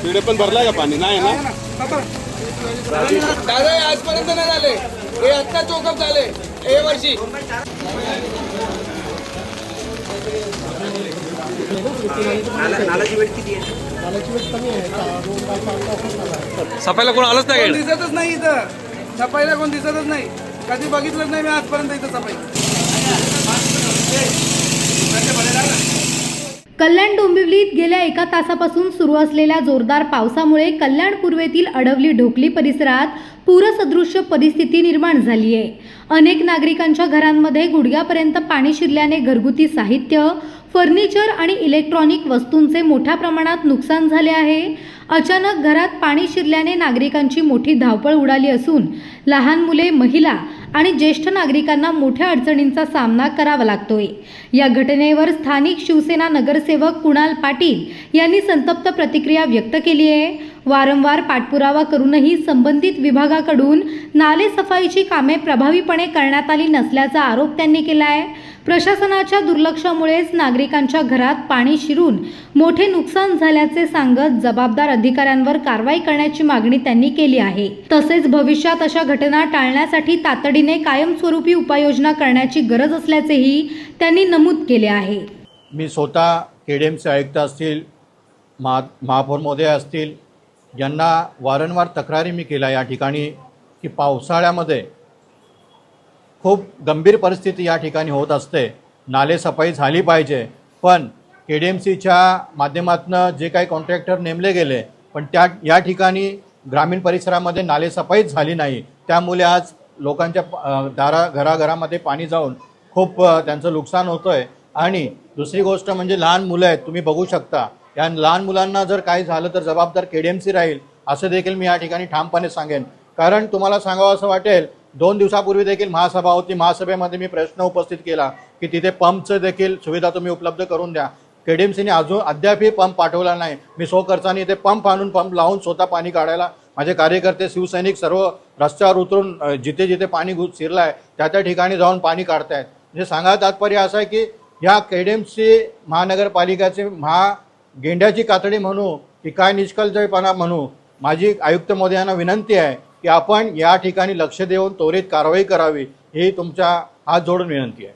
तिकडे पण भरलाय का पाणी? नाही ना दादा आजपर्यंत नाही झाले, हे आता चोकअप झाले हे वर्षी। नालाची वेट किती आहे? सफाईला कोण आलंच नाही कोण दिसतच नाही इथं, सफाईला कोण दिसतच नाही, कधी बघितलंच नाही मी आजपर्यंत इथं सफाई। कल्याण डोंबिवलीत गेल्या 1 तासापासून सुरू असलेल्या जोरदार पावसामुळे कल्याण पूर्वेतील अडवली ढोकली परिसरात पूरसदृश्य परिस्थिती निर्माण झाली आहे। अनेक नागरिकांच्या घरांमध्ये गुडघ्यापर्यंत पाणी शिरल्याने घरगुती साहित्य, फर्निचर आणि इलेक्ट्रॉनिक वस्तूंचे मोठ्या प्रमाणात नुकसान झाले आहे। अचानक घरात पाणी शिरल्याने नागरिकांची मोठी धावपळ उडाली असून लहान मुले, महिला आणि ज्येष्ठ नागरिकांना मोठ्या अडचणींचा सामना करावा लागतोय। या घटनेवर स्थानिक शिवसेना नगरसेवक कुणाल पाटील यांनी संतप्त प्रतिक्रिया व्यक्त केली आहे। वारंवार पाठपुरावा करूनही संबंधित विभागाकडून नाले सफाईची कामे प्रभावीपणे करण्यात आली नसल्याचा आरोप त्यांनी केला आहे। प्रशासनाच्या दुर्लक्षामुळेच नागरिकांच्या घरात पाणी शिरून मोठे नुकसान झाल्याचे सांगत जबाबदार अधिकाऱ्यांवर कारवाई करण्याची मागणी त्यांनी केली आहे। तसेच भविष्यात अशा घटना टाळण्यासाठी तातडीने कायमस्वरूपी उपाययोजना करण्याची गरज असल्याचेही त्यांनी नमूद केले आहे। मी स्वतः केडीएमचे आयुक्त असतील, महापौर महोदय असतील, यांना वारंवार तक्रारी मी केल्या या ठिकाणी की पावसाळ्यामध्ये खूप गंभीर परिस्थिती या ठिकाणी होत असते। नाले सफाई झाली पाहिजे, पण केडीएमसीच्या माध्यमातून जे काही कॉन्ट्रॅक्टर नेमले गेले पण या ठिकाणी ग्रामीण परिसरामध्ये नाले सफाईच झाली नाही। त्यामुळे आज लोकांच्या घराघरामध्ये पाणी जाऊन खूप त्यांचं नुकसान होतं आहे। आणि दुसरी गोष्ट म्हणजे लहान मुलं आहेत, तुम्ही बघू शकता, या लहान मुलांना जर काही झालं तर जबाबदार केडीएमसी राहील असं देखील मी या ठिकाणी ठामपणे सांगेन। कारण तुम्हाला सांगावं असं वाटेल, 2 दिवसापूर्वी देखील महासभा होती, महासभेमध्ये मी प्रश्न उपस्थित केला की तिथे पंपचं देखील सुविधा तुम्ही उपलब्ध करून द्या। केडीएमसीने अद्यापही पंप पाठवला नाही। मी स्वखर्चाने इथे पंप आणून पंप लावून स्वतः पाणी काढायला माझे कार्यकर्ते, शिवसैनिक सर्व रस्त्यावर उतरून जिथे जिथे पाणी शिरलं आहे त्या ठिकाणी जाऊन पाणी काढतायत। म्हणजे सांगायचं तात्पर्य असं आहे की या केडीएमसी महानगरपालिकाचे गेंड्याची कातडी म्हणू की काय निष्कलजयपणा म्हणू, माझी आयुक्त महोदयांना विनंती आहे की आपण या ठिकाणी लक्ष देऊन त्वरित कारवाई करावी, ही तुमच्या हात जोडून विनंती आहे।